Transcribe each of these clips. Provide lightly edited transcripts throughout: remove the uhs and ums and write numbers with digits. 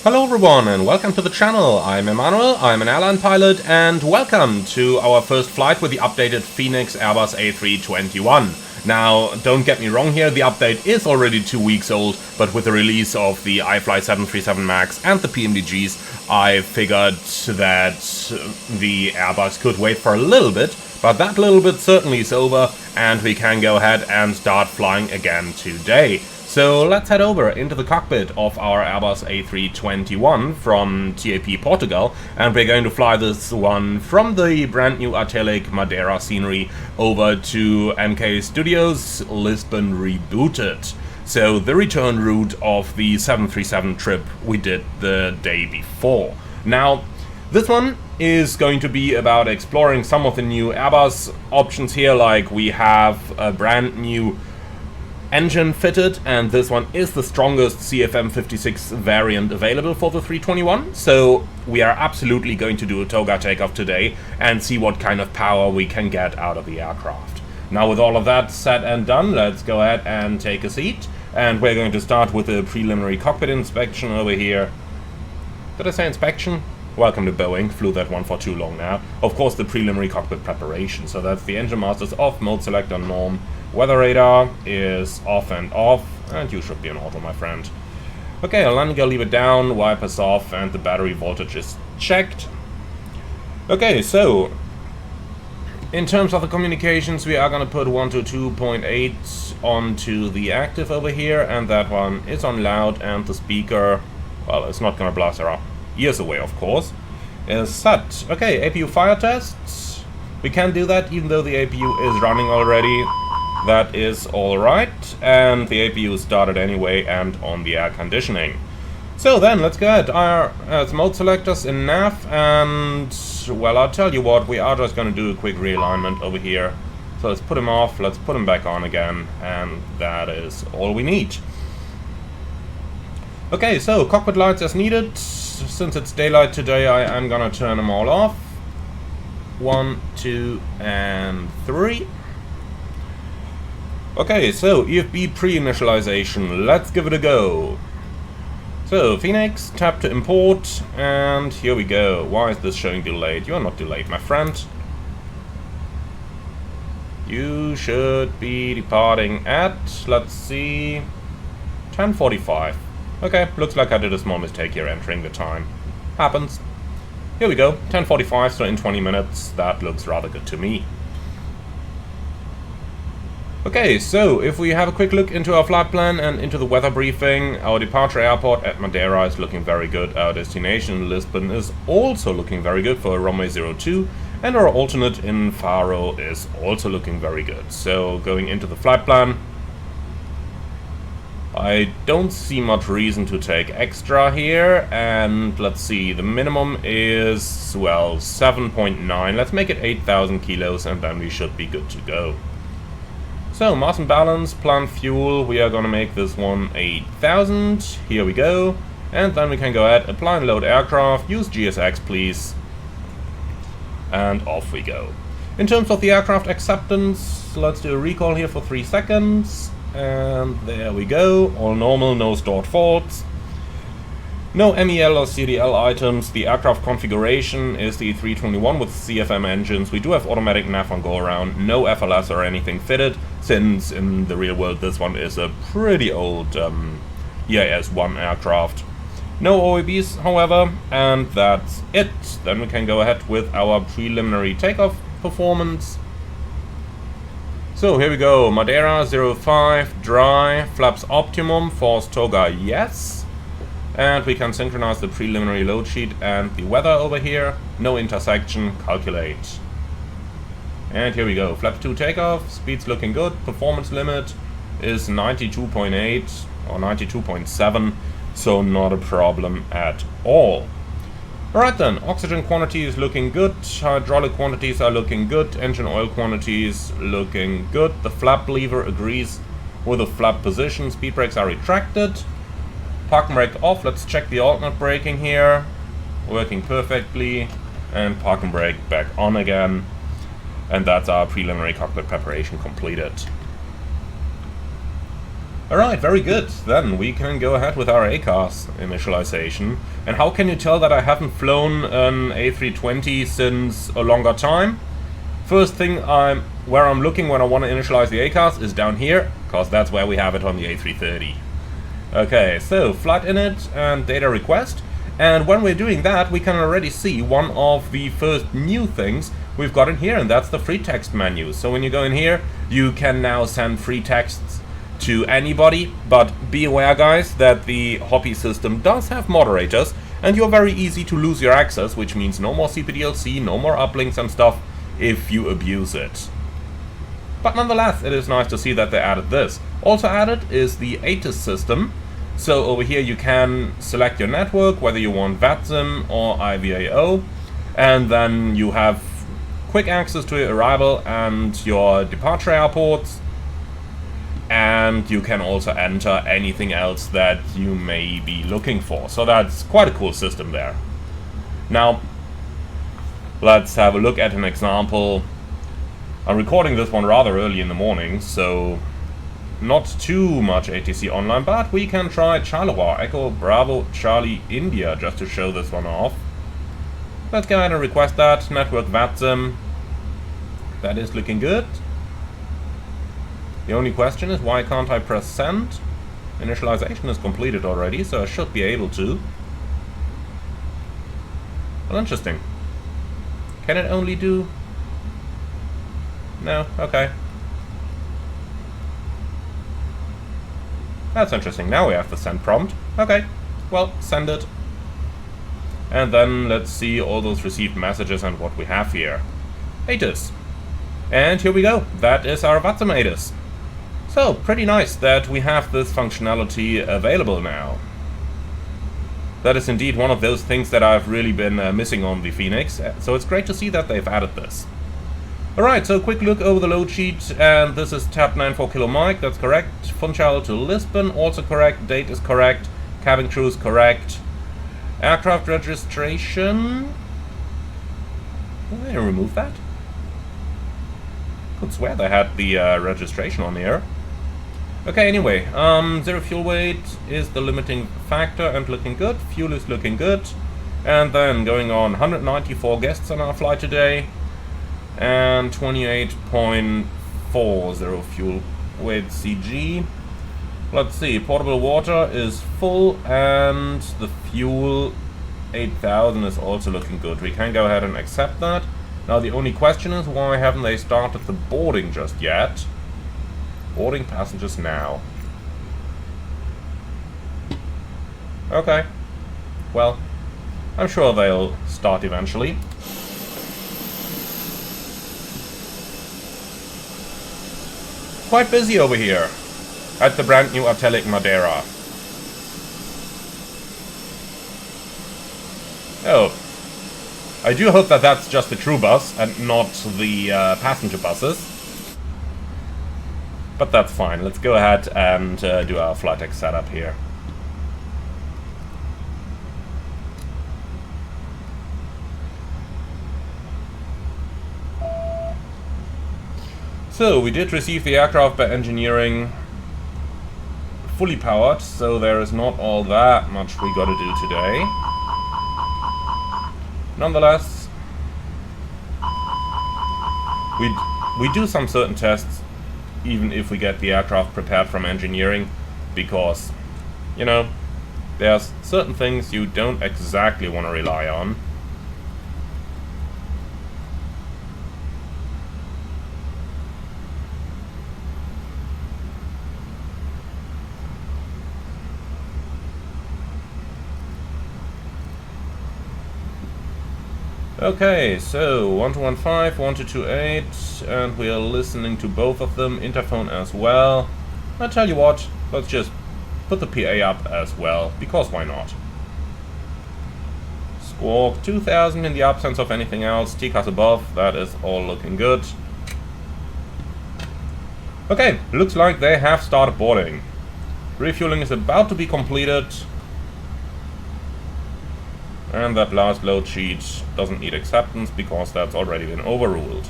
Hello everyone and welcome to the channel. I'm Emmanuel, I'm an airline pilot, and welcome to our first flight with the updated Fenix Airbus A321. Now, don't get me wrong here, the update is already 2 weeks old, but with the release of the iFly 737 MAX and the PMDGs, I figured that the Airbus could wait for a little bit, but that little bit certainly is over, and we can go ahead and start flying again today. So let's head over into the cockpit of our Airbus A321 from TAP Portugal, and we're going to fly this one from the brand new Atelic Madeira scenery over to MK Studios Lisbon Rebooted. So the return route of the 737 trip we did the day before. Now, this one is going to be about exploring some of the new Airbus options here, like we have a brand new engine fitted, and this one is the strongest CFM56 variant available for the 321, so we are absolutely going to do a toga takeoff today and see what kind of power we can get out of the aircraft. Now, with all of that said and done, let's go ahead and take a seat, and we're going to start with a preliminary cockpit inspection over here. Did I say inspection? Welcome to Boeing, flew that one for too long now. Of course, the preliminary cockpit preparation, so that's the engine masters off, mode selector norm, weather radar is off, and you should be in auto, my friend. Okay, landing gear lever down, wipers off, and the battery voltage is checked. Okay, so in terms of the communications, we are gonna put 122.8 onto the active over here, and that one is on loud, and the speaker, well, it's not gonna blast our ears away, of course, is set. Okay, APU fire tests. We can do that even though the APU is running already. That is alright, and the APU started anyway and on the air conditioning. So then, let's go ahead. Our mode selectors in nav, and well, I'll tell you what, we are just going to do a quick realignment over here. So let's put him off, let's put him back on again, and that is all we need. Okay, so cockpit lights as needed. Since it's daylight today, I am gonna turn them all off. 1, 2, and 3. Okay, so EFB pre-initialization, let's give it a go. So, Fenix, tap to import, and here we go. Why is this showing delayed? You're not delayed, my friend. You should be departing at, let's see, 10:45. Okay, looks like I did a small mistake here entering the time. Happens. Here we go, 10:45, so in 20 minutes. That looks rather good to me. Okay, so if we have a quick look into our flight plan and into the weather briefing, our departure airport at Madeira is looking very good. Our destination, Lisbon, is also looking very good for runway 02, and our alternate in Faro is also looking very good. So going into the flight plan, I don't see much reason to take extra here, and let's see, the minimum is, well, 7.9. Let's make it 8,000 kilos, and then we should be good to go. So, mass and balance, planned fuel, we are gonna make this one 8,000. Here we go. And then we can go ahead, apply and load aircraft, use GSX please. And off we go. In terms of the aircraft acceptance, let's do a recall here for 3 seconds. And there we go, all normal, no stored faults. No MEL or CDL items. The aircraft configuration is the 321 with CFM engines. We do have automatic nav on go around, no FLS or anything fitted, since in the real world this one is a pretty old EIS-1 aircraft. No OEBs, however, and that's it. Then we can go ahead with our preliminary takeoff performance. So here we go, Madeira 05, dry, flaps optimum, force toga yes. And we can synchronize the preliminary load sheet and the weather over here. No intersection, calculate. And here we go, flaps 2 takeoff, speed's looking good, performance limit is 92.8 or 92.7, so not a problem at all. Alright then, oxygen quantity is looking good, hydraulic quantities are looking good, engine oil quantities looking good, the flap lever agrees with the flap position, speed brakes are retracted. Park and brake off, let's check the alternate braking here, working perfectly, and park and brake back on again, and that's our preliminary cockpit preparation completed. Alright, very good. Then we can go ahead with our ACARS initialization. And how can you tell that I haven't flown an A320 since a longer time? First thing where I'm looking when I want to initialize the ACARS is down here, because that's where we have it on the A330. Okay, so flight init and data request. And when we're doing that, we can already see one of the first new things we've got in here, and that's the free text menu. So when you go in here, you can now send free texts to anybody, but be aware, guys, that the hobby system does have moderators, and you're very easy to lose your access, which means no more CPDLC, no more uplinks and stuff if you abuse it. But nonetheless, it is nice to see that they added this. Also added is the ATIS system. So over here you can select your network, whether you want VATSIM or IVAO, and then you have quick access to your arrival and your departure airports. And you can also enter anything else that you may be looking for. So that's quite a cool system there. Now, let's have a look at an example. I'm recording this one rather early in the morning, so not too much ATC online, but we can try Charleroi, Echo, Bravo, Charlie, India, just to show this one off. Let's go ahead and request that. Network VATSIM. That is looking good. The only question is, why can't I press send? Initialization is completed already, so I should be able to. Well, interesting. Can it only do... No, okay. That's interesting. Now we have the send prompt. Okay, well, send it. And then let's see all those received messages and what we have here. ATIS. And here we go. That is our VATSIM ATIS. So, pretty nice that we have this functionality available now. That is indeed one of those things that I've really been missing on the Fenix, so it's great to see that they've added this. Alright, so quick look over the load sheet, and this is tab 94 kilo mic, that's correct. Funchal to Lisbon, also correct. Date is correct. Cabin crew is correct. Aircraft registration... Did they remove that? Could swear they had the registration on here. Okay, anyway, zero fuel weight is the limiting factor and looking good. Fuel is looking good. And then going on, 194 guests on our flight today. And 28.40 fuel weight CG. Let's see, portable water is full and the fuel 8000 is also looking good. We can go ahead and accept that. Now the only question is, why haven't they started the boarding just yet? Boarding passengers now. Okay. Well, I'm sure they'll start eventually. Quite busy over here at the brand new Atelic Madeira. Oh. I do hope that that's just the crew bus and not the passenger buses. But that's fine. Let's go ahead and do our flight deck setup here. So, we did receive the aircraft by engineering fully powered, so there is not all that much we gotta do today. Nonetheless, we do some certain tests even if we get the aircraft prepared from engineering, because, you know, there's certain things you don't exactly want to rely on. Okay, so 1215, 1228, and we are listening to both of them, interphone as well. I tell you what, let's just put the PA up as well, because why not? Squawk 2000 in the absence of anything else, TCAS above, that is all looking good. Okay, looks like they have started boarding. Refueling is about to be completed. And that last load sheet doesn't need acceptance because that's already been overruled.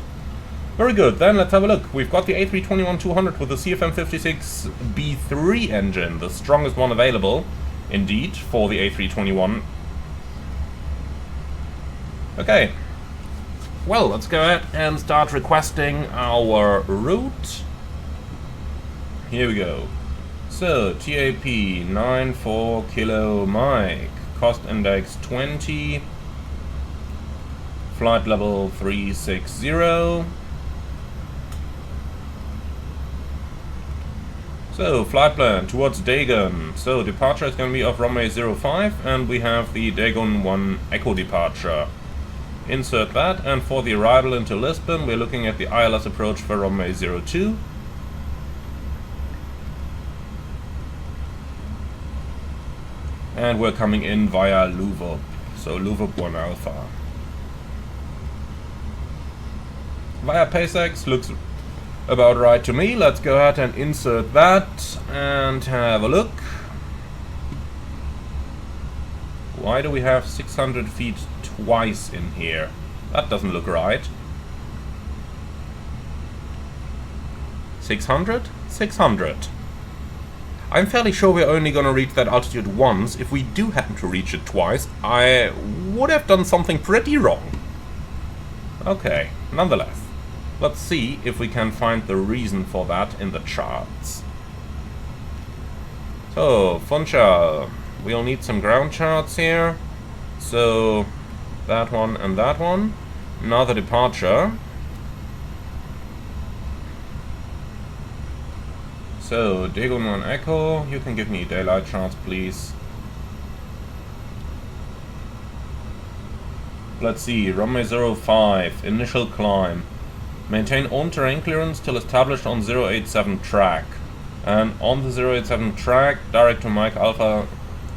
Very good, then let's have a look. We've got the A321-200 with the CFM56B3 engine, the strongest one available, indeed, for the A321. Okay. Well, let's go ahead and start requesting our route. Here we go. So, TAP 94 Kilo Mike, cost index 20, flight level 360. So, flight plan towards Dagon. So, departure is going to be off runway 05, and we have the Dagon 1 Echo departure. Insert that, and for the arrival into Lisbon, we're looking at the ILS approach for runway 02. And we're coming in via Luvup, so Luvup 1 Alpha. Via PACEX looks about right to me. Let's go ahead and insert that and have a look. Why do we have 600 feet twice in here? That doesn't look right. 600? 600. I'm fairly sure we're only gonna reach that altitude once. If we do happen to reach it twice, I would have done something pretty wrong. Okay, nonetheless. Let's see if we can find the reason for that in the charts. So, Funchal, we'll need some ground charts here. So, that one and that one. Now the departure. So, Dagon 1 Echo, you can give me daylight charts, please. Let's see, runway 05, initial climb. Maintain own terrain clearance till established on 087 track. And on the 087 track, direct to Mike Alpha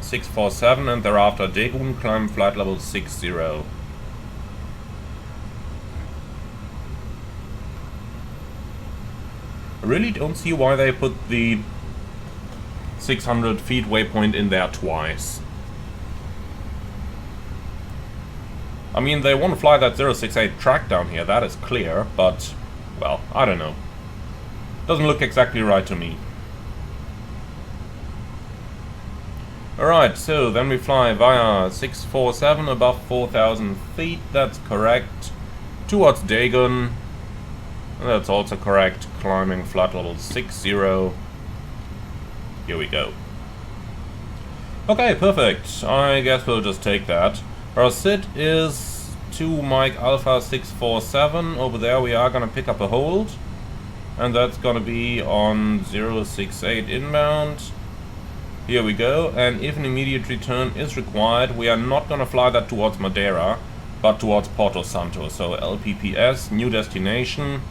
647 and thereafter Dagon climb flight level 60. I really don't see why they put the 600 feet waypoint in there twice. I mean, they want to fly that 068 track down here, that is clear, but, well, I don't know. Doesn't look exactly right to me. Alright, so then we fly via 647 above 4,000 feet, that's correct. Towards Dagon, that's also correct. Climbing flight level 60. Here we go. Okay, perfect. I guess we'll just take that. Our sit is 2 Mike Alpha 647. Over there we are gonna pick up a hold. And that's gonna be on 068 inbound. Here we go. And if an immediate return is required, we are not gonna fly that towards Madeira, but towards Porto Santo. So LPPS, new destination.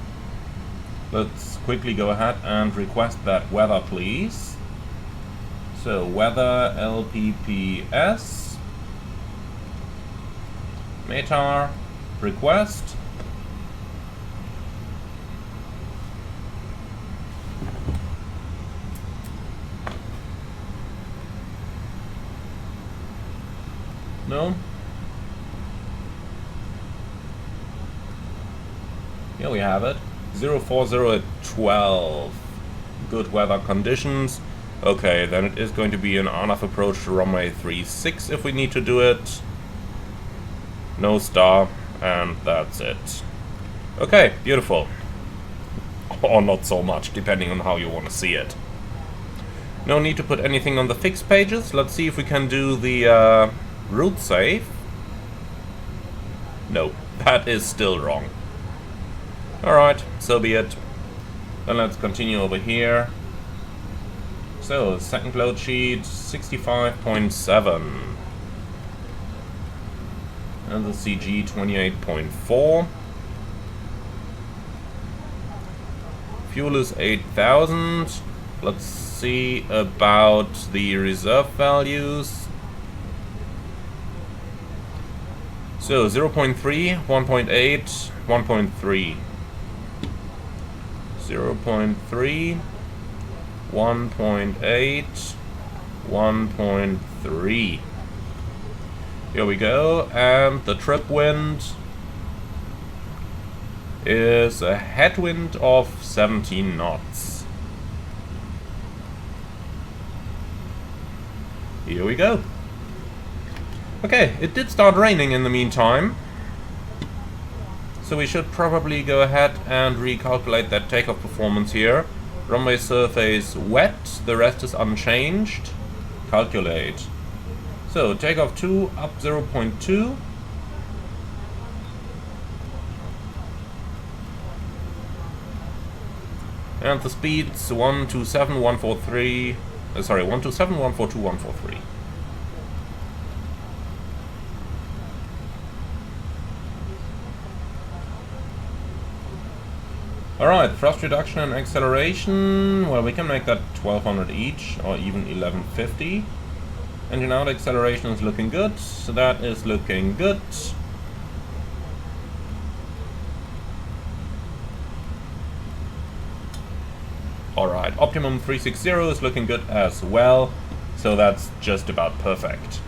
Let's quickly go ahead and request that weather, please. So weather LPPS. METAR, request. No? Here we have it. 040 at 12. Good weather conditions. Okay, then it is going to be an RNAV approach to runway 36 if we need to do it. No star, and that's it. Okay, beautiful. Or not so much, depending on how you want to see it. No need to put anything on the fixed pages. Let's see if we can do the route save. No, that is still wrong. Alright, so be it. Then let's continue over here. So, second load sheet, 65.7. And the CG 28.4. Fuel is 8,000. Let's see about the reserve values. So 0.3, 1.8, 1.3. 0.3, 1.8, 1.3. Here we go, and the trip wind is a headwind of 17 knots. Here we go. Okay, it did start raining in the meantime, so we should probably go ahead and recalculate that takeoff performance here. Runway surface wet, the rest is unchanged. Calculate. So takeoff 2 up 0.2. And the speeds 127.143. Sorry, 127.142.143. Alright, thrust reduction and acceleration. Well, we can make that 1200 each, or even 1150. Engine out acceleration is looking good, so that is looking good. Alright, optimum 360 is looking good as well, so that's just about perfect.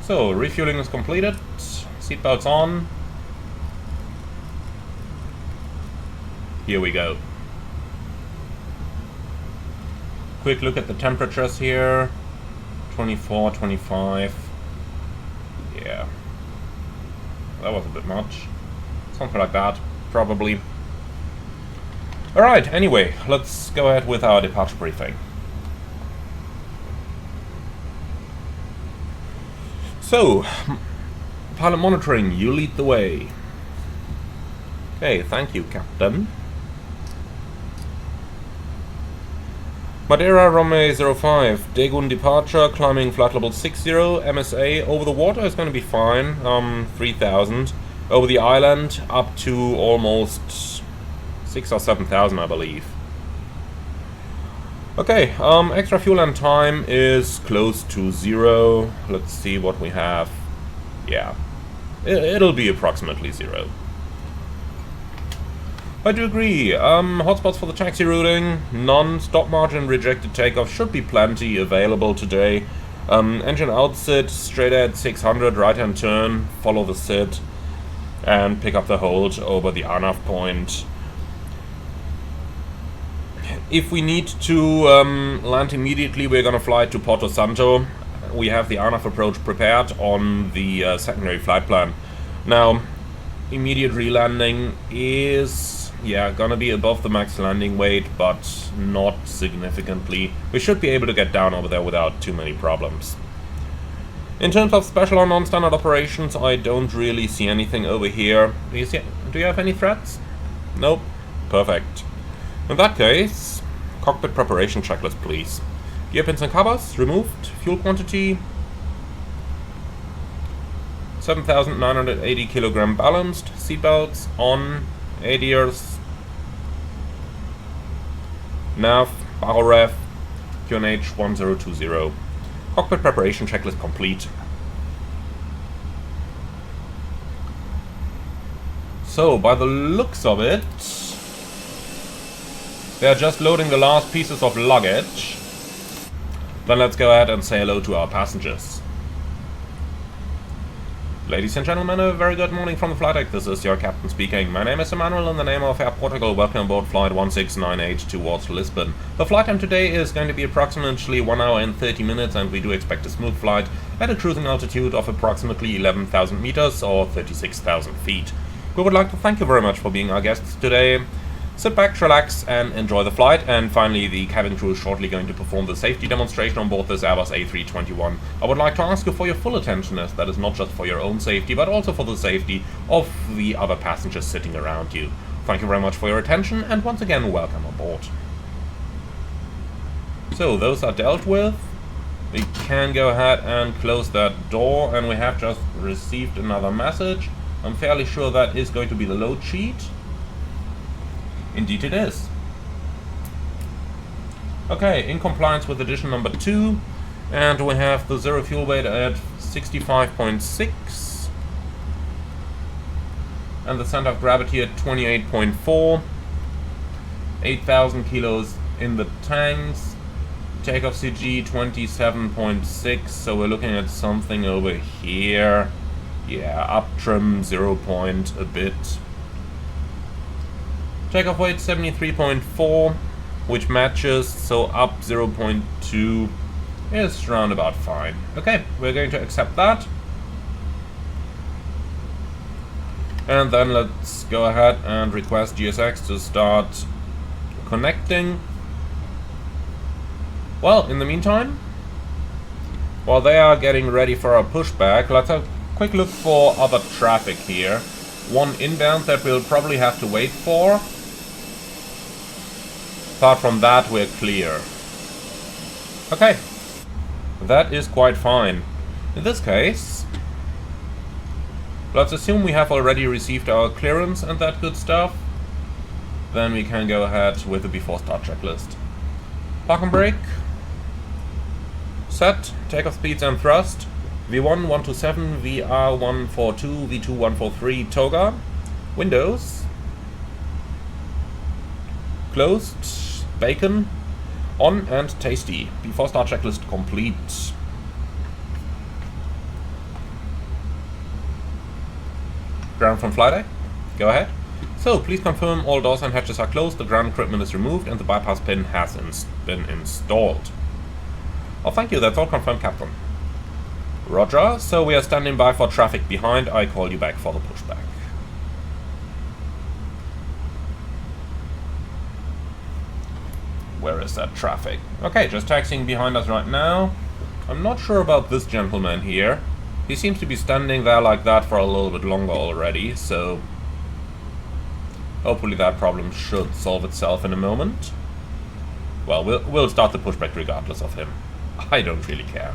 So, refueling is completed, seatbelts on. Here we go. Quick look at the temperatures here. 24, 25. Yeah. That was a bit much. Something like that, probably. Alright, anyway, let's go ahead with our departure briefing. So, pilot monitoring, you lead the way. Okay, thank you, Captain. Madeira, runway 05, Dagon departure, climbing flight level 60, MSA, over the water is going to be fine, 3000. Over the island, up to almost 6,000 or 7,000, I believe. Okay, extra fuel and time is close to 0. Let's see what we have. Yeah, it'll be approximately 0. I do agree. Hotspots for the taxi routing, none. Stop margin rejected takeoff should be plenty available today. Engine out sit, straight at 600, right hand turn, follow the sit, and pick up the hold over the RNAV point. If we need to land immediately, we're gonna fly to Porto Santo. We have the RNAV approach prepared on the secondary flight plan. Now, immediate re-landing is gonna be above the max landing weight, but not significantly. We should be able to get down over there without too many problems. In terms of special or non-standard operations, I don't really see anything over here. Do you have any threats? Nope. Perfect. In that case, cockpit preparation checklist, please. Gear pins and covers removed. Fuel quantity 7,980 kilogram balanced. Seatbelts on. ADRs. Nav, barrel ref, QNH 1020. Cockpit preparation checklist complete. So, by the looks of it, they are just loading the last pieces of luggage. Then let's go ahead and say hello to our passengers. Ladies and gentlemen, a very good morning from the flight deck. This is your captain speaking. My name is Emmanuel in the name of Air Portugal. Welcome aboard flight 1698 towards Lisbon. The flight time today is going to be approximately 1 hour and 30 minutes, and we do expect a smooth flight at a cruising altitude of approximately 11,000 meters or 36,000 feet. We would like to thank you very much for being our guests today. Sit back, relax, and enjoy the flight. And finally, the cabin crew is shortly going to perform the safety demonstration on board this Airbus A321. I would like to ask you for your full attention, as that is not just for your own safety, but also for the safety of the other passengers sitting around you. Thank you very much for your attention, and once again, welcome aboard. So, those are dealt with. We can go ahead and close that door, and we have just received another message. I'm fairly sure that is going to be the load sheet. Indeed it is. Okay, in compliance with edition number 2, and we have the zero fuel weight at 65.6, and the center of gravity at 28.4, 8,000 kilos in the tanks, takeoff CG 27.6, so we're looking at something over here. Yeah, up trim 0 point a bit. Takeoff weight 73.4, which matches, so up 0.2 is round about fine. Okay, we're going to accept that. And then let's go ahead and request GSX to start connecting. Well, in the meantime, while they are getting ready for our pushback, let's have a quick look for other traffic here. One inbound that we'll probably have to wait for. Apart from that, we're clear. Okay, that is quite fine. In this case, let's assume we have already received our clearance and that good stuff. Then we can go ahead with the before start checklist. Park and brake. Set. Takeoff speeds and thrust. V1 127, VR 142, V2 143, toga. Windows. Closed. Bacon. On and tasty. Before start checklist complete. Ground from flight deck. Go ahead. So, please confirm all doors and hatches are closed, the ground equipment is removed, and the bypass pin has been installed. Oh, thank you, that's all confirmed, Captain. Roger, so we are standing by for traffic behind. I call you back for the pushback. Where is that traffic? Okay, just taxiing behind us right now. I'm not sure about this gentleman here. He seems to be standing there like that for a little bit longer already, so hopefully that problem should solve itself in a moment. Well, we'll start the pushback regardless of him. I don't really care.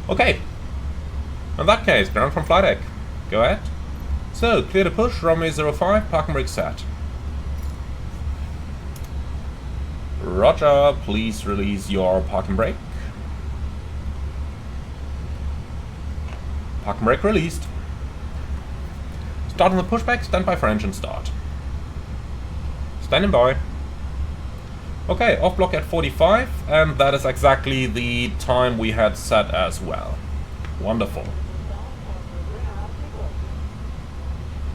Okay. In that case, ground from flight deck. Go ahead. So, clear to push, runway 05, park and brake set. Roger, please release your park and brake. Park and brake released. Start on the pushback, stand by for engine start. Standing by. Okay, off block at 45, and that is exactly the time we had set as well. Wonderful.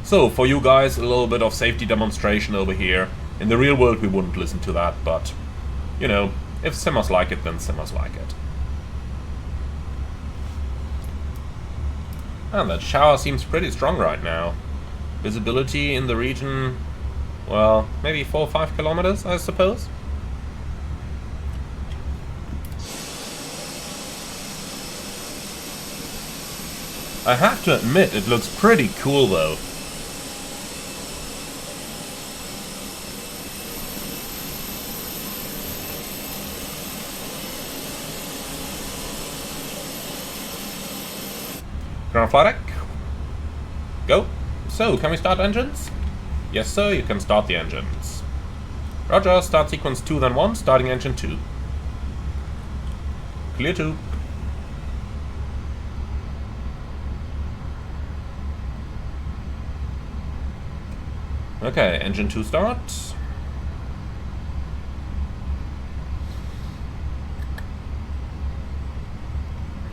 So, for you guys, a little bit of safety demonstration over here. In the real world we wouldn't listen to that, but, you know, if simmers like it, then simmers like it. And that shower seems pretty strong right now. Visibility in the region, well, maybe 4 or 5 kilometers, I suppose. I have to admit, it looks pretty cool though. Ground flight deck. Go. So, can we start engines? Yes sir, you can start the engines. Roger, start sequence 2 then 1, starting engine 2. Clear 2. Okay, engine 2 starts.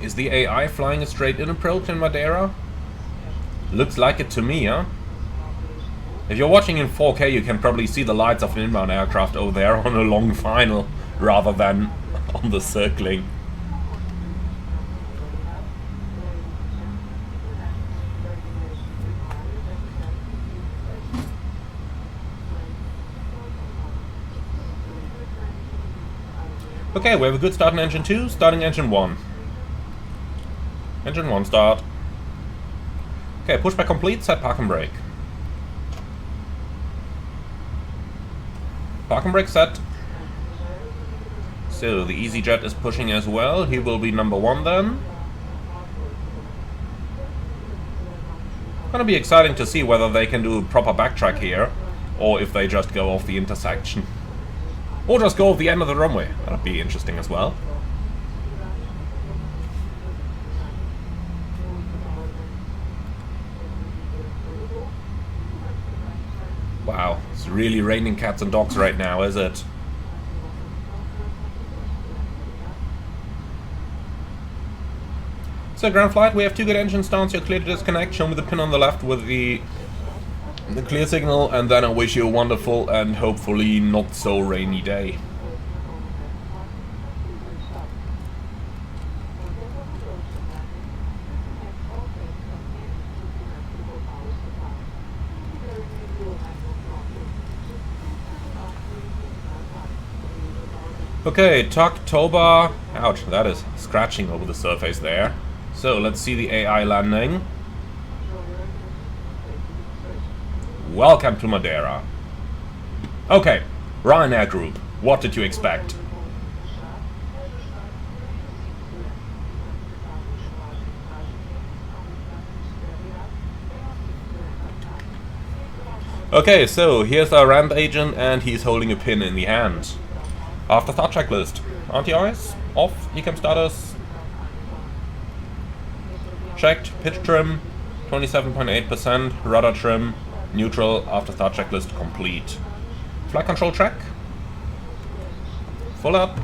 Is the AI flying a straight-in approach in Madeira? Looks like it to me, huh? If you're watching in 4K, you can probably see the lights of an inbound aircraft over there on a long final, rather than on the circling. Okay, we have a good start in engine 2, starting engine 1. Engine 1 start. Okay, pushback complete, set park and brake. Park and brake set. So, the EasyJet is pushing as well, he will be number 1 then. Gonna be exciting to see whether they can do a proper backtrack here, or if they just go off the intersection. Or just go off the end of the runway. That'd be interesting as well. Wow, it's really raining cats and dogs right now, is it? So ground flight, we have 2 good engine starts, you're clear to disconnect, show me the pin on the left with the clear signal, and then I wish you a wonderful and hopefully not so rainy day. Okay, Toktober. Ouch, that is scratching over the surface there. So let's see the AI landing. Welcome to Madeira. Okay, Ryanair Group, what did you expect? Okay, so here's our ramp agent and he's holding a pin in the hand. After start checklist. Anti-ice, off, ECAM status. Checked, pitch trim, 27.8%, rudder trim, neutral, after start checklist complete. Flight control track. Full up,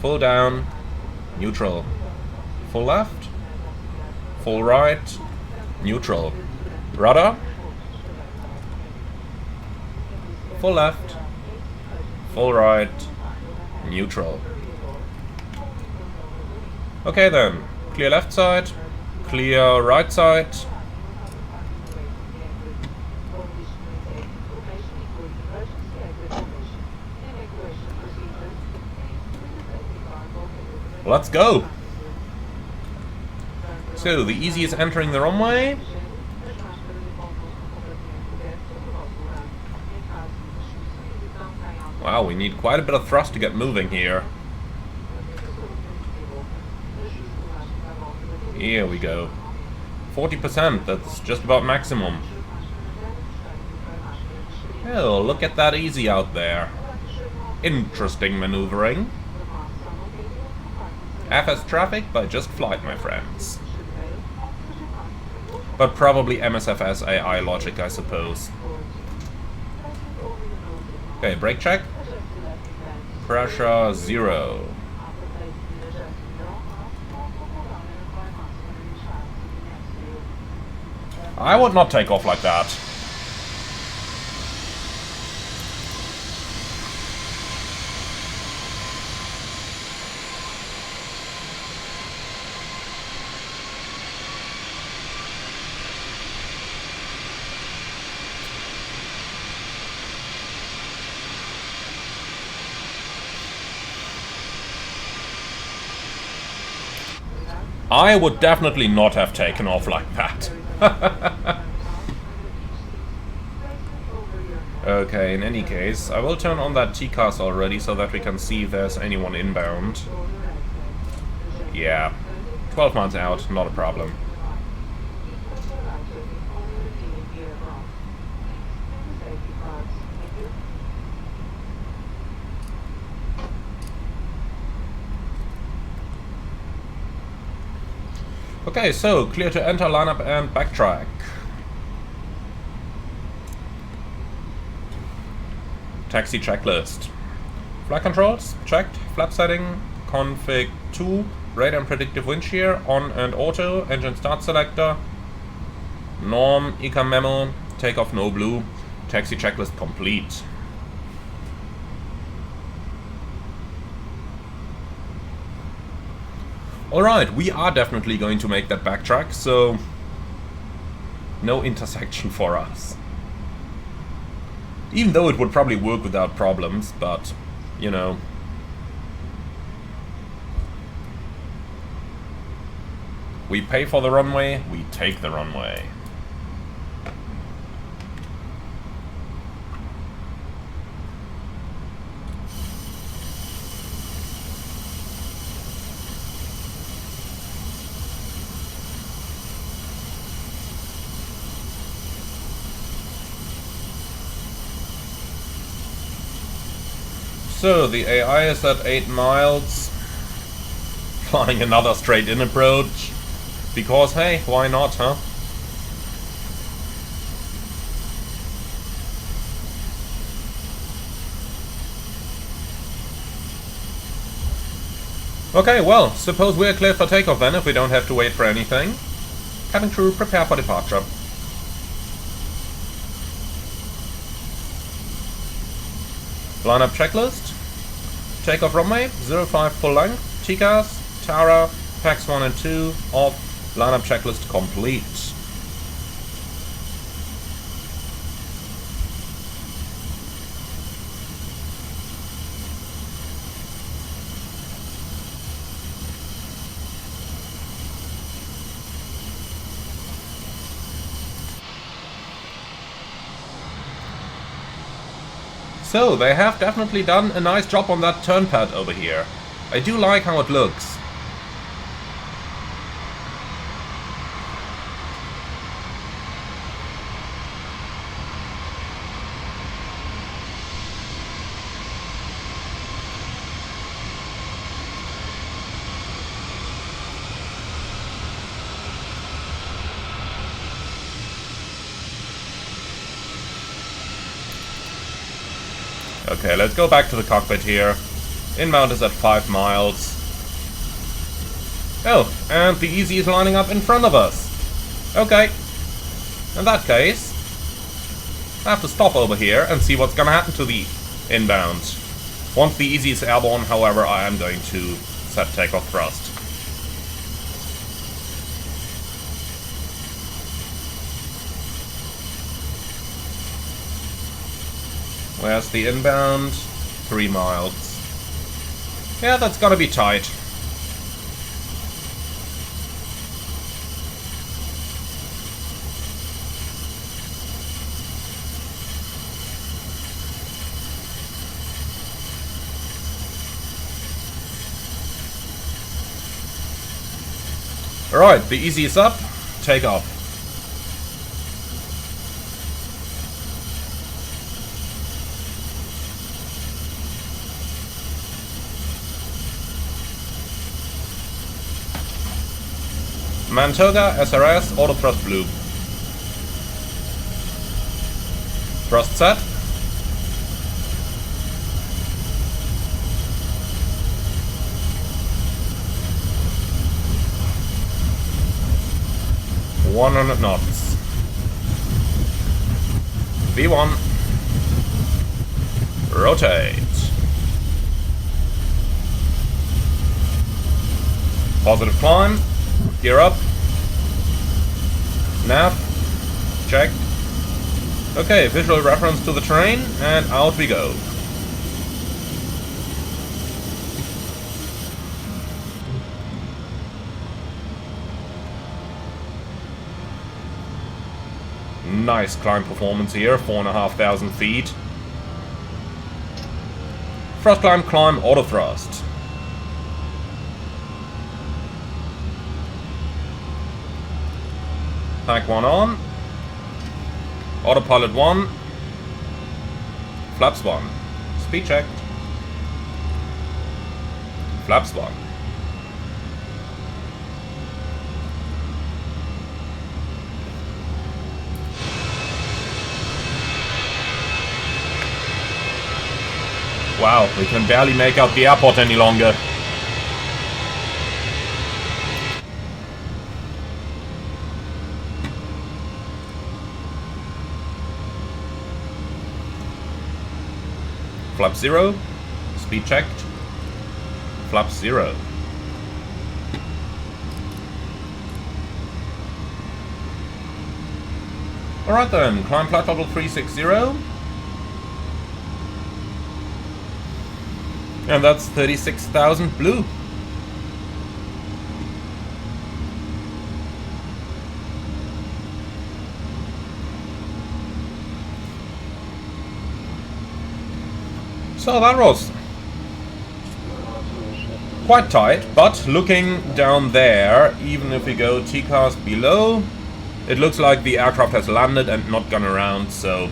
full down, neutral. Full left, full right, neutral. Rudder. Full left, full right, neutral. Okay then, clear left side, clear right side. Let's go! So, the easy is entering the runway. Wow, we need quite a bit of thrust to get moving here. Here we go. 40%, that's just about maximum. Oh, look at that easy out there. Interesting maneuvering. FS traffic by just flight, my friends. But probably MSFS AI logic, I suppose. Okay, brake check. Pressure 0. I would not take off like that. I would definitely not have taken off like that. Okay, in any case, I will turn on that TCARS already so that we can see if there's anyone inbound. Yeah, 12 months out, not a problem. Okay, so clear to enter lineup and backtrack. Taxi checklist. Flight controls, checked. Flap setting, config 2. Radar and predictive wind shear, on and auto. Engine start selector. Norm, ECAM memo. Takeoff no blue. Taxi checklist complete. Alright, we are definitely going to make that backtrack, so no intersection for us. Even though it would probably work without problems, but, you know. We pay for the runway, we take the runway. So, the AI is at 8 miles, flying another straight-in approach, because hey, why not, huh? Okay, well, suppose we're cleared for takeoff then, if we don't have to wait for anything. Cabin crew, prepare for departure. Lineup checklist. Takeoff runway, 05 full length, TCAS, Tara, packs 1 and 2, off, lineup checklist complete. So, they have definitely done a nice job on that turn pad over here. I do like how it looks. Okay, let's go back to the cockpit here. Inbound is at 5 miles. Oh, and the Easy is lining up in front of us. Okay. In that case, I have to stop over here and see what's gonna happen to the inbound. Once the Easy is airborne, however, I am going to set takeoff thrust. Where's the inbound? 3 miles. Yeah, that's gonna be tight. Alright, the Easy is up. Take off. Mantoga, SRS, auto thrust blue. Thrust set. .100 knots. V1. Rotate. Positive climb. Gear up. Nav. Check. Okay, visual reference to the terrain, and out we go. Nice climb performance here, 4,500 feet. Thrust climb, auto thrust. Pack 1 on. Autopilot 1. Flaps 1. Speed checked. Flaps 1. Wow, we can barely make out the airport any longer. Flap 0. Speed checked. Flap 0. Alright then, climb flight level 360. And that's 36,000 blue. So that was quite tight, but looking down there, even if we go TCAS below, it looks like the aircraft has landed and not gone around, so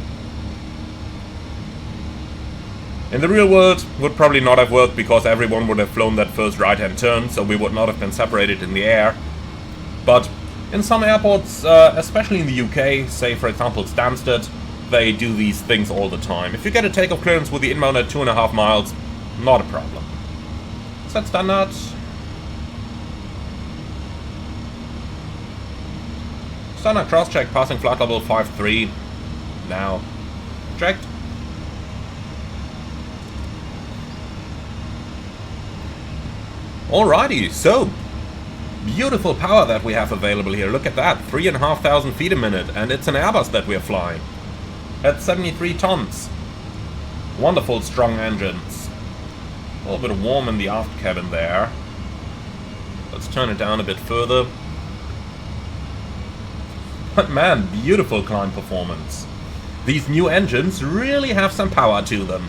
in the real world would probably not have worked because everyone would have flown that first right-hand turn, so we would not have been separated in the air. But in some airports, especially in the UK, say for example Stansted, they do these things all the time. If you get a takeoff clearance with the inbound at 2.5 miles, not a problem. Set standard, Standard cross-check, passing flight level 5-3. Now. Checked. Alrighty, so beautiful power that we have available here. Look at that, 3,500 feet a minute, and it's an Airbus that we're flying. At 73 tons. Wonderful strong engines. A little bit warm in the aft cabin there. Let's turn it down a bit further. But man, beautiful climb performance. These new engines really have some power to them.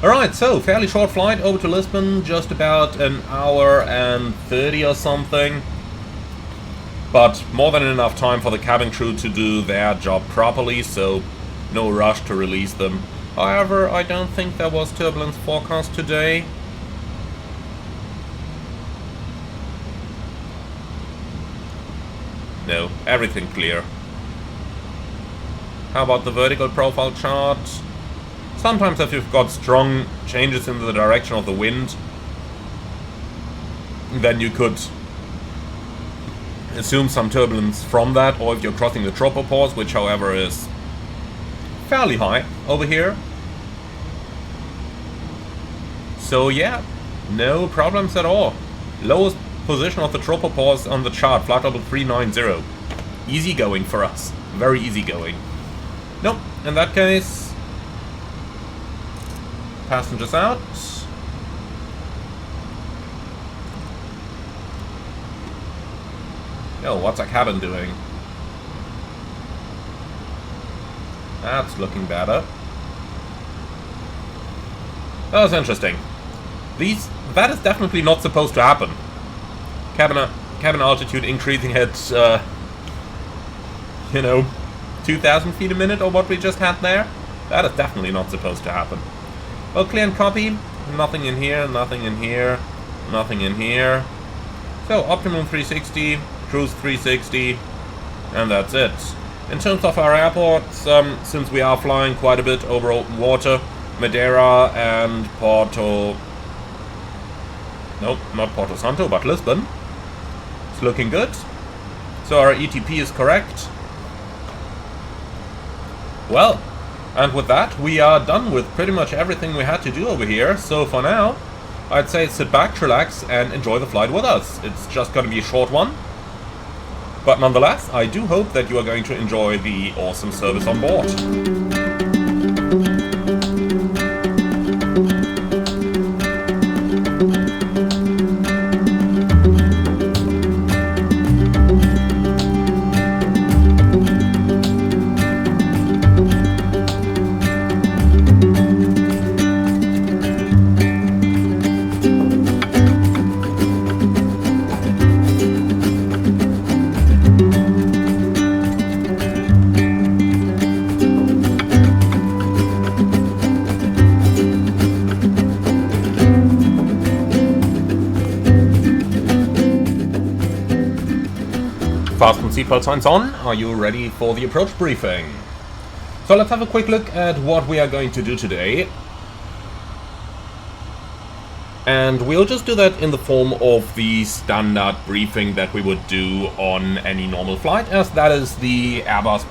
Alright, so fairly short flight over to Lisbon, just about an hour and 30 or something. But more than enough time for the cabin crew to do their job properly, so no rush to release them. However, I don't think there was turbulence forecast today. No, everything clear. How about the vertical profile chart? Sometimes if you've got strong changes in the direction of the wind, then you could assume some turbulence from that, or if you're crossing the tropopause, which however is fairly high over here. So yeah, no problems at all. Lowest position of the tropopause on the chart, flight level 390. Easy going for us. Very easy going. Nope, in that case, passengers out. Yo, what's our cabin doing? That's looking better. That was interesting. That is definitely not supposed to happen. Cabin altitude increasing at, 2,000 feet a minute, or what we just had there. That is definitely not supposed to happen. Well, clear and copy. Nothing in here, nothing in here, nothing in here. So, optimum 360, cruise 360, and that's it. In terms of our airports, since we are flying quite a bit over open water, Madeira and Porto... Nope, not Porto Santo, but Lisbon. It's looking good. So our ETP is correct. Well, and with that, we are done with pretty much everything we had to do over here. So for now, I'd say sit back, relax, and enjoy the flight with us. It's just going to be a short one. But nonetheless, I do hope that you are going to enjoy the awesome service on board. Fasten seatbelt signs on. Are you ready for the approach briefing? So let's have a quick look at what we are going to do today. And we'll just do that in the form of the standard briefing that we would do on any normal flight, as that is the Airbus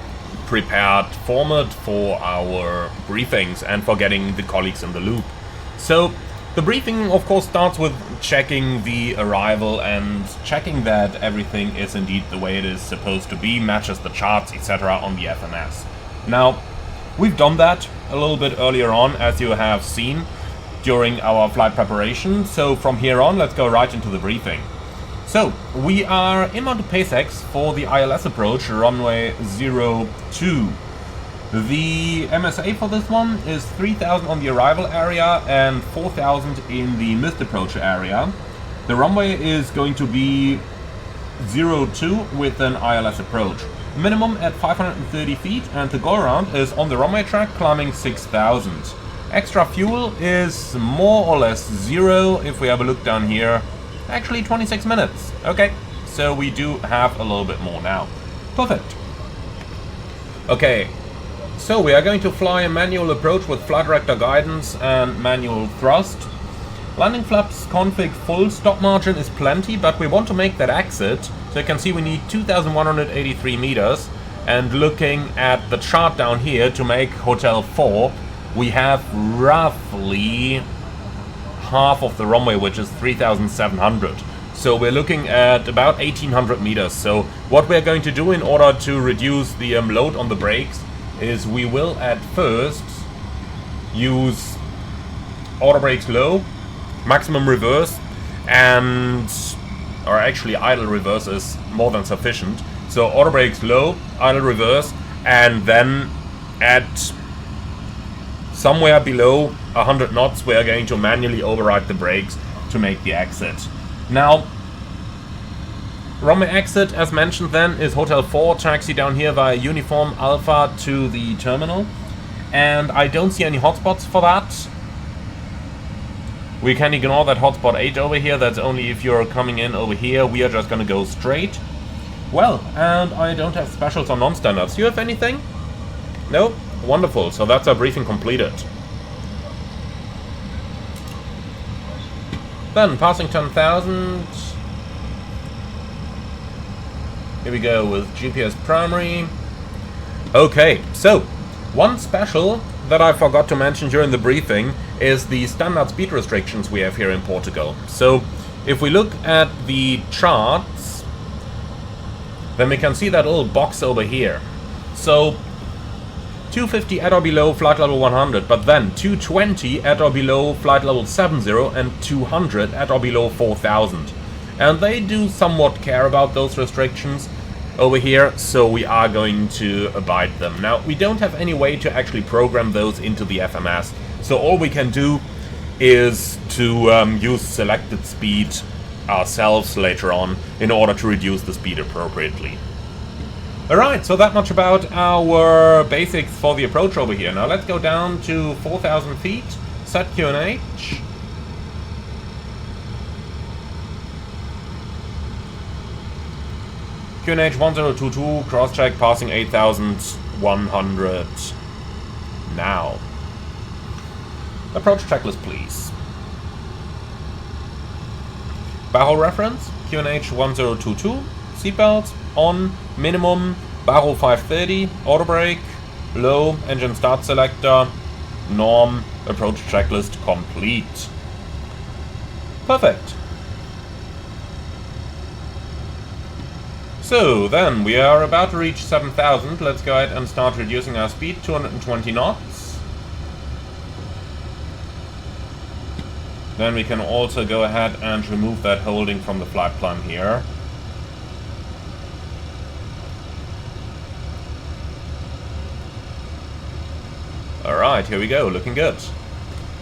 prepared format for our briefings and for getting the colleagues in the loop. So the briefing, of course, starts with checking the arrival and checking that everything is indeed the way it is supposed to be, matches the charts, etc. on the FMS. Now, we've done that a little bit earlier on, as you have seen during our flight preparation. So from here on, let's go right into the briefing. So, we are inbound to PACEX for the ILS approach, runway 02. The MSA for this one is 3,000 on the arrival area and 4,000 in the missed approach area. The runway is going to be 02 with an ILS approach. Minimum at 530 feet, and the go-around is on the runway track climbing 6,000. Extra fuel is more or less zero. If we have a look down here, actually 26 minutes. Okay, so we do have a little bit more now. Perfect. Okay. So we are going to fly a manual approach with flight director guidance and manual thrust. Landing flaps config full, stop margin is plenty, but we want to make that exit. So you can see we need 2,183 meters. And looking at the chart down here to make Hotel 4, we have roughly half of the runway, which is 3,700. So we're looking at about 1,800 meters. So what we're going to do in order to reduce the load on the brakes is we will at first use auto brakes low, maximum reverse, or actually idle reverse is more than sufficient. So auto brakes low, idle reverse, and then at somewhere below 100 knots we are going to manually override the brakes to make the exit. Now, runway exit, as mentioned then, is Hotel 4, taxi down here via Uniform Alpha to the terminal. And I don't see any hotspots for that. We can ignore that hotspot 8 over here, that's only if you're coming in over here. We are just gonna go straight. Well, and I don't have specials or non-standards. Do you have anything? No? Wonderful, so that's our briefing completed. Then, passing 10,000. Here we go with GPS primary. Okay, so, one special that I forgot to mention during the briefing is the standard speed restrictions we have here in Portugal. So, if we look at the charts, then we can see that little box over here. So, 250 at or below flight level 100, but then 220 at or below flight level 70 and 200 at or below 4000. And they do somewhat care about those restrictions over here, so we are going to abide them. Now, we don't have any way to actually program those into the FMS, so all we can do is to use selected speed ourselves later on in order to reduce the speed appropriately. Alright, so that much about our basics for the approach over here. Now let's go down to 4,000 feet, set QNH. QNH 1022, cross-check, passing 8,100. Now, approach checklist please. Barrow reference, QNH 1022, seatbelt on, minimum, Barrow 530, auto brake, low, engine start selector, norm, approach checklist complete. Perfect. So then we are about to reach 7,000. Let's go ahead and start reducing our speed, 220 knots. Then we can also go ahead and remove that holding from the flight plan here. Alright, here we go, looking good.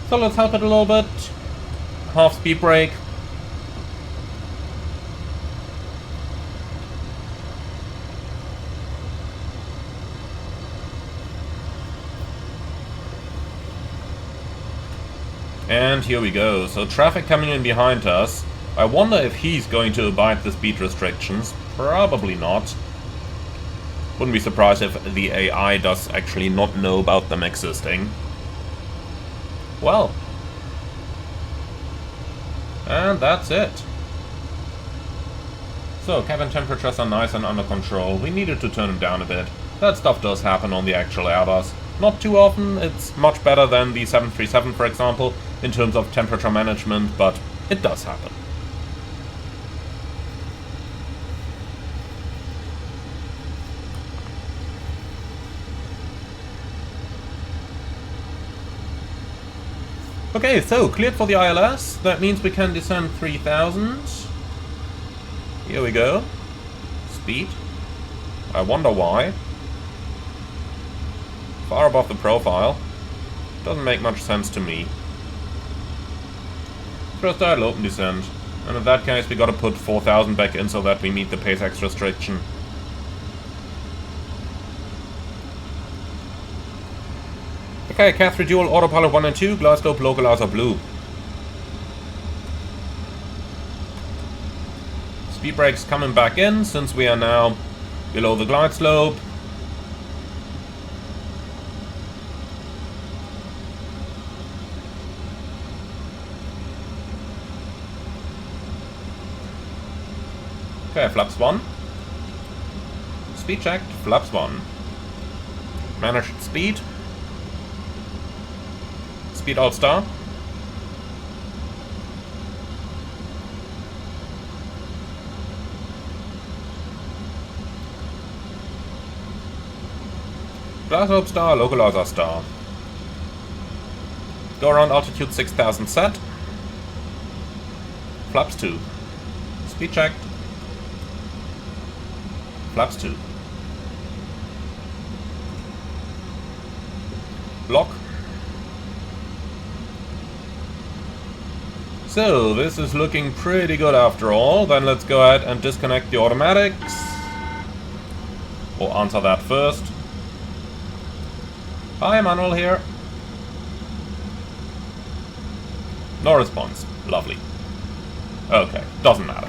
So let's help it a little bit. Half speed brake. And here we go. So traffic coming in behind us. I wonder if he's going to abide the speed restrictions. Probably not. Wouldn't be surprised if the AI does actually not know about them existing. Well. And that's it. So, cabin temperatures are nice and under control. We needed to turn them down a bit. That stuff does happen on the actual Airbus. Not too often, it's much better than the 737, for example, in terms of temperature management, but it does happen. Okay, so cleared for the ILS. That means we can descend 3,000. Here we go. Speed. I wonder why. Far above the profile. Doesn't make much sense to me. Thrust idle open descent. And in that case we gotta put 4,000 back in so that we meet the PACE-X restriction. Okay, CAT3 dual autopilot 1 and 2, glide slope localizer blue. Speed brakes coming back in since we are now below the glide slope. Okay, flaps 1. Speed checked, flaps 1. Managed speed. Speed alt star. Glass hope star, localizer star. Go around altitude 6000 set. Flaps 2. Speed checked. Flaps 2. Lock. So, this is looking pretty good after all. Then let's go ahead and disconnect the automatics. We'll answer that first. Hi, Manuel here. No response. Lovely. Okay, doesn't matter.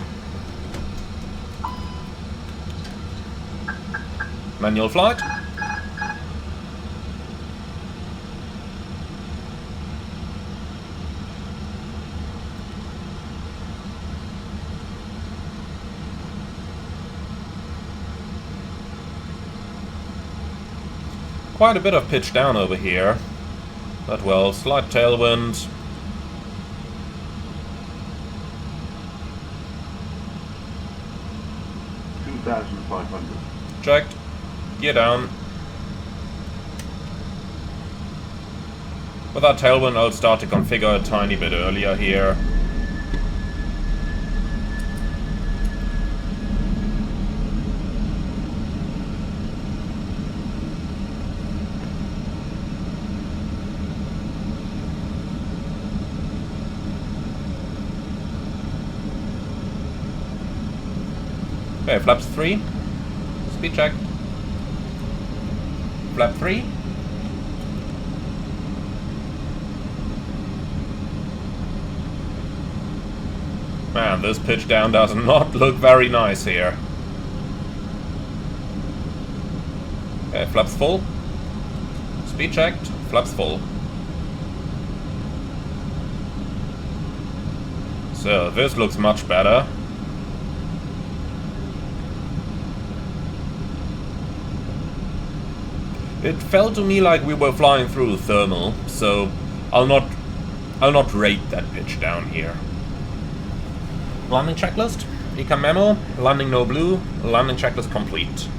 Manual flight. Quite a bit of pitch down over here. But well, slight tailwind. Checked. Gear down. With that tailwind, I'll start to configure a tiny bit earlier here. Okay, flaps 3. Speed check. Flap 3. Man, this pitch down does not look very nice here. Okay, flaps full. Speed checked. Flaps full. So, this looks much better. It felt to me like we were flying through thermal, so I'll not rate that pitch down here. Landing checklist, Ecam memo, landing no blue, landing checklist complete.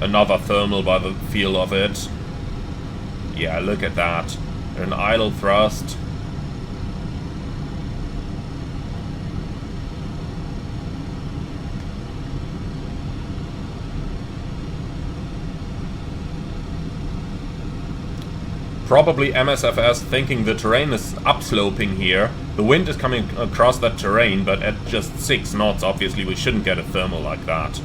Another thermal by the feel of it. Yeah, look at that. An idle thrust. Probably MSFS thinking the terrain is upsloping here. The wind is coming across that terrain, but at just 6 knots, obviously we shouldn't get a thermal like that.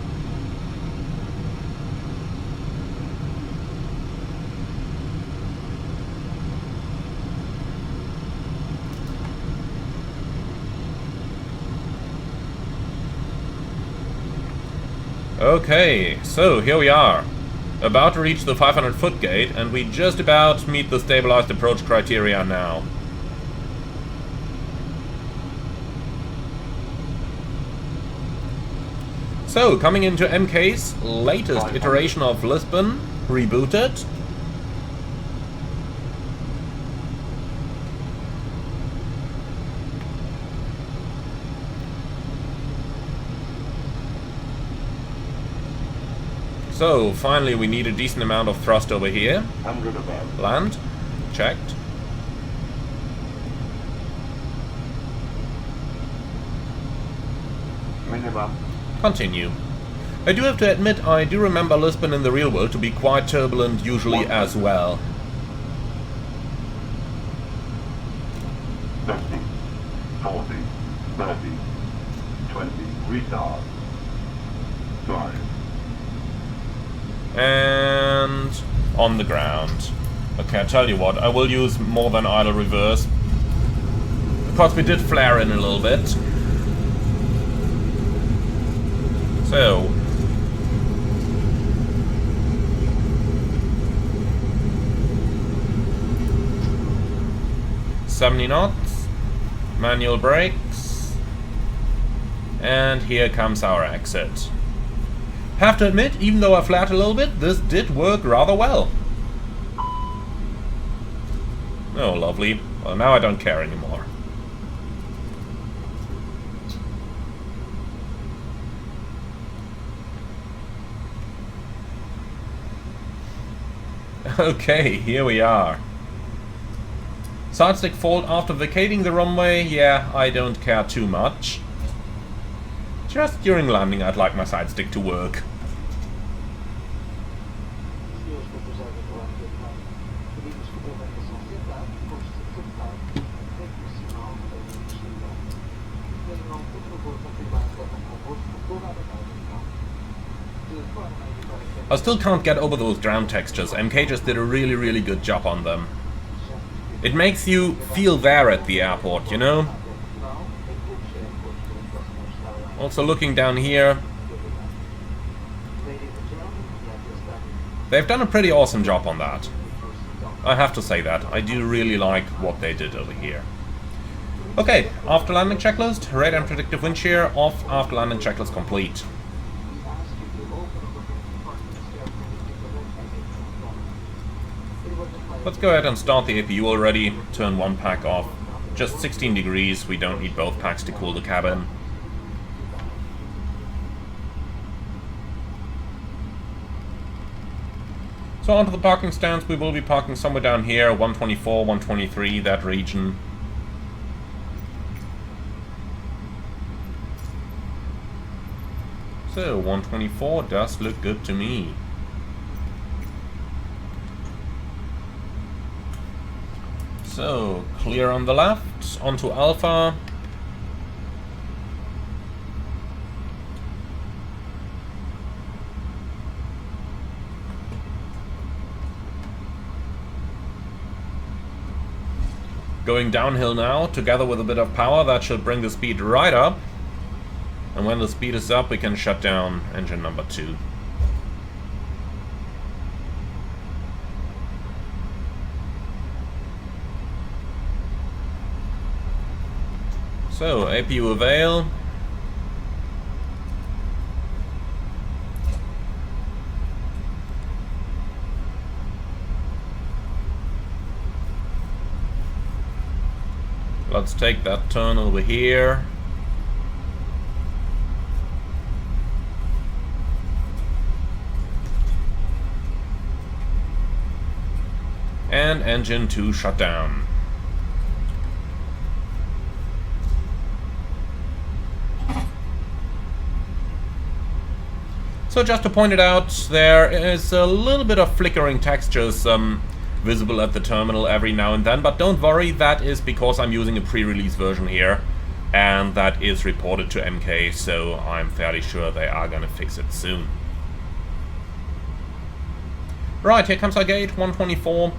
Okay, so here we are. About to reach the 500-foot gate, and we just about meet the stabilized approach criteria now. So, coming into MK's latest iteration of Lisbon, rebooted. So, finally we need a decent amount of thrust over here. 100 above. Land. Checked. Minimum. Continue. I do have to admit, I do remember Lisbon in the real world to be quite turbulent usually as well. 50, 40, 30, 20, retard. 5. And on the ground. Okay, I tell you what, I will use more than idle reverse, because we did flare in a little bit. So, 70 knots. Manual brakes. And here comes our exit. Have to admit, even though I flared a little bit, this did work rather well. Oh, lovely. Well, now I don't care anymore. Okay, here we are. Side stick fault after vacating the runway. Yeah, I don't care too much. Just during landing I'd like my side stick to work. I still can't get over those ground textures. MK just did a really good job on them. It makes you feel there at the airport, you know? Also looking down here, they've done a pretty awesome job on that. I have to say that. I do really like what they did over here. Okay, after landing checklist, radar and predictive wind shear off, after landing checklist complete. Let's go ahead and start the APU already, turn one pack off. Just 16 degrees, we don't need both packs to cool the cabin. So onto the parking stands, we will be parking somewhere down here, 124, 123, that region. So 124 does look good to me. So, clear on the left, onto Alpha. Going downhill now, together with a bit of power, that should bring the speed right up. And when the speed is up, we can shut down engine number 2. So, APU avail. Let's take that turn over here. And engine 2 shut down. So just to point it out, there is a little bit of flickering textures visible at the terminal every now and then, but don't worry, that is because I'm using a pre-release version here, and that is reported to MK, so I'm fairly sure they are gonna fix it soon. Right, here comes our gate, 124.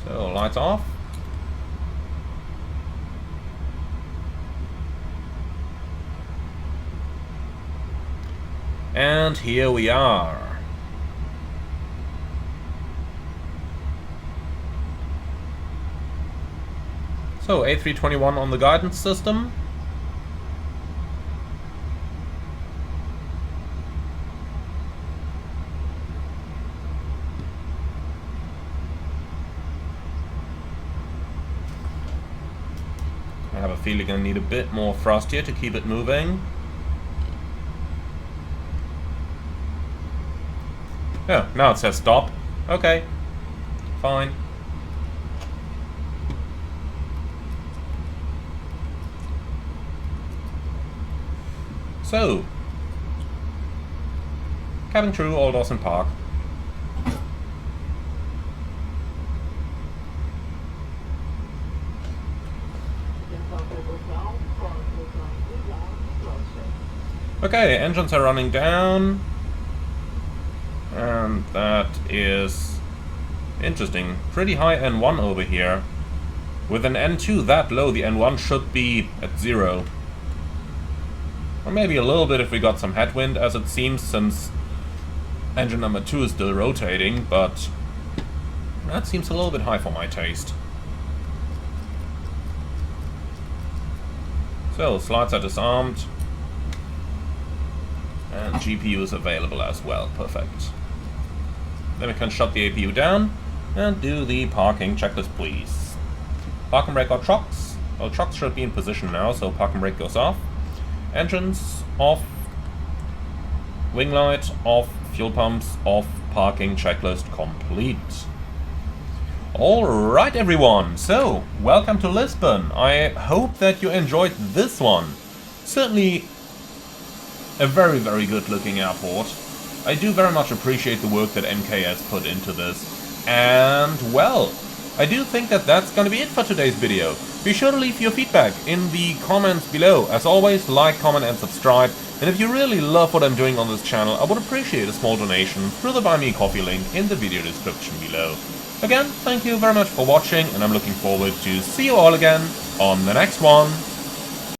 So, lights off. And here we are. So, A321 on the guidance system. I have a feeling I need a bit more thrust here to keep it moving. Oh, now it says stop. Okay. Fine. So. Cabin crew, all doors in park. Okay, engines are running down. And that is interesting. Pretty high N1 over here. With an N2 that low, the N1 should be at 0. Or maybe a little bit if we got some headwind, as it seems, since engine number 2 is still rotating, but That seems a little bit high for my taste. So, slides are disarmed. And GPU is available as well. Perfect. Then we can shut the APU down and do the parking checklist, please. Park and brake our trucks. Well, trucks should be in position now, so park and brake goes off. Engines off. Wing light off. Fuel pumps off. Parking checklist complete. Alright everyone, so welcome to Lisbon. I hope that you enjoyed this one. Certainly a very, very good looking airport. I do very much appreciate the work that MKS put into this. And well, I do think that that's going to be it for today's video. Be sure to leave your feedback in the comments below. As always, like, comment and subscribe. And if you really love what I'm doing on this channel, I would appreciate a small donation through the Buy Me a Coffee link in the video description below. Again, thank you very much for watching, and I'm looking forward to see you all again on the next one.